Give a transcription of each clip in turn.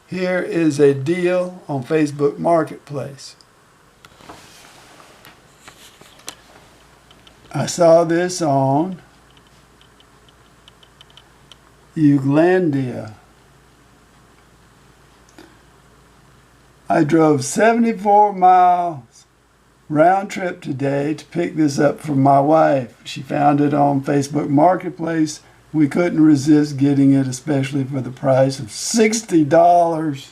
Here is a deal on Facebook Marketplace. I saw this on Uklandia. I drove 74 miles round trip today to pick this up for my wife. She found it on Facebook Marketplace. We couldn't resist getting it, especially for the price of $60.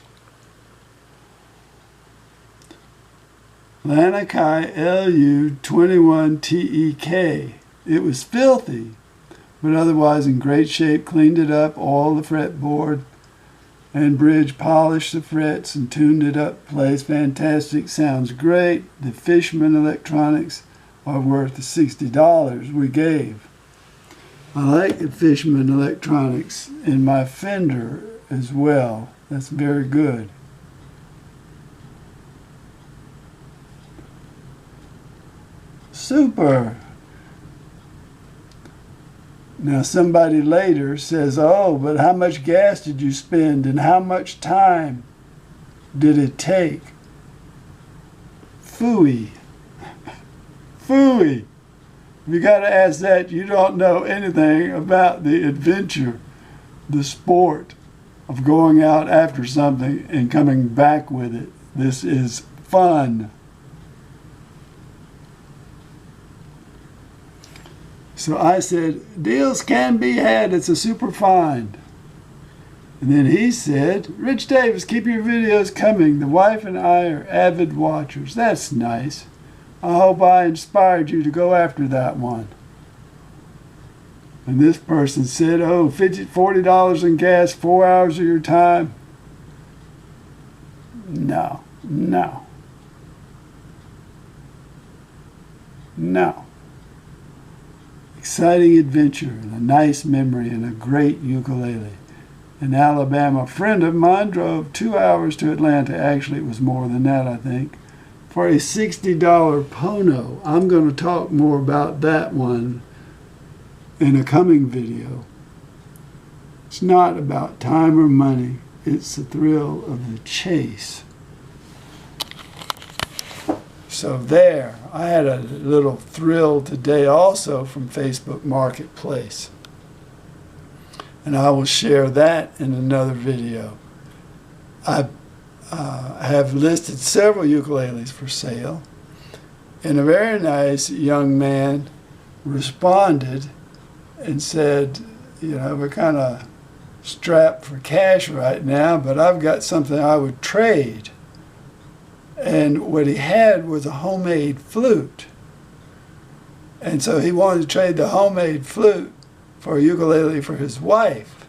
Lanikai LU21TEK. It was filthy, but otherwise in great shape. Cleaned it up, oiled the fretboard and bridge, polished the frets and tuned it up. Plays fantastic, sounds great. The Fishman electronics are worth the $60 we gave. I like the Fishman electronics in my Fender as well. That's very good. Super. Now somebody later says, oh, but how much gas did you spend and how much time did it take? Phooey. Phooey. You got to ask that. You don't know anything about the adventure, the sport of going out after something and coming back with it. This is fun. So I said, deals can be had. It's a super find. And then he said, Rich Davis, keep your videos coming. The wife and I are avid watchers. That's nice. I hope I inspired you to go after that one. And this person said, oh, $40 in gas, 4 hours of your time. No, no, no. Exciting adventure and a nice memory and a great ukulele. In Alabama, a friend of mine drove 2 hours to Atlanta. Actually, it was more than that, I think, for a $60 Pono. I'm going to talk more about that one in a coming video. It's not about time or money. It's the thrill of the chase. So there, I had a little thrill today also from Facebook Marketplace. And I will share that in another video. I have listed several ukuleles for sale. And a very nice young man responded and said, you know, we're kind of strapped for cash right now, but I've got something I would trade. And what he had was a homemade flute. And so he wanted to trade the homemade flute for a ukulele for his wife.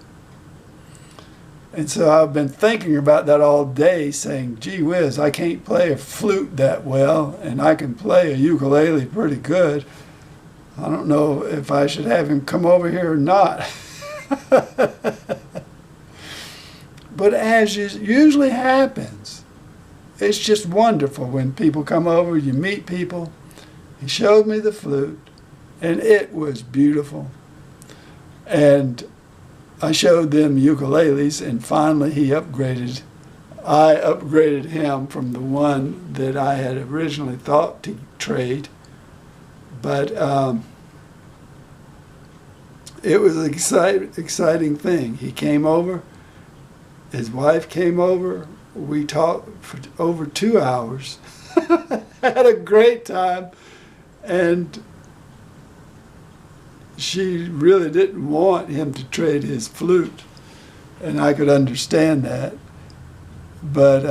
And so I've been thinking about that all day, saying, gee whiz, I can't play a flute that well, and I can play a ukulele pretty good. I don't know if I should have him come over here or not. But as usually happens, it's just wonderful when people come over, you meet people. He showed me the flute, and it was beautiful. And I showed them ukuleles, and finally I upgraded him from the one that I had originally thought to trade. But it was an exciting thing. He came over, his wife came over, we talked for over 2 hours, had a great time, and she really didn't want him to trade his flute, and I could understand that. But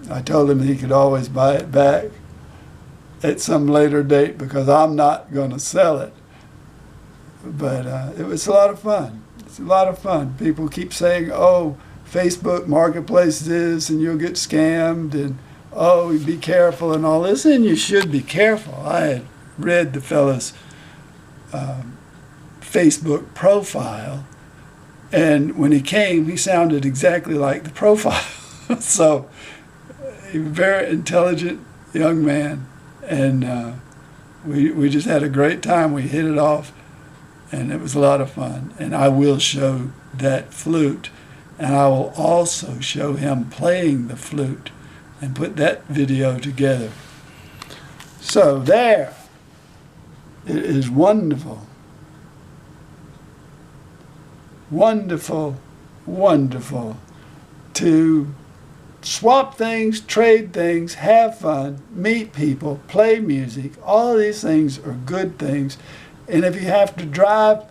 I told him he could always buy it back at some later date because I'm not going to sell it. But it was a lot of fun. It's a lot of fun. People keep saying, oh, Facebook Marketplace this, and you'll get scammed, and oh, be careful and all this, and you should be careful. I had read the fellow's Facebook profile, and when he came, he sounded exactly like the profile. So, a very intelligent young man, and we just had a great time. We hit it off, and it was a lot of fun. And I will show that flute And I will also show him playing the flute and put that video together. So there, it is wonderful. Wonderful, wonderful to swap things, trade things, have fun, meet people, play music. All of these things are good things. And if you have to drive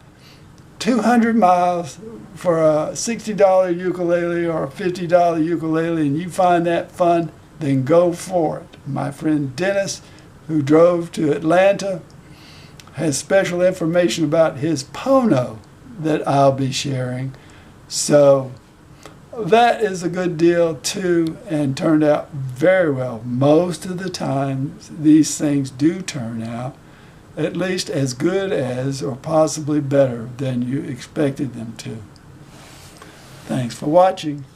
200 miles for a $60 ukulele or a $50 ukulele and you find that fun, then go for it. My friend Dennis, who drove to Atlanta, has special information about his Pono that I'll be sharing. So that is a good deal too, and turned out very well. Most of the time these things do turn out at least as good as, or possibly better than you expected them to. Thanks for watching.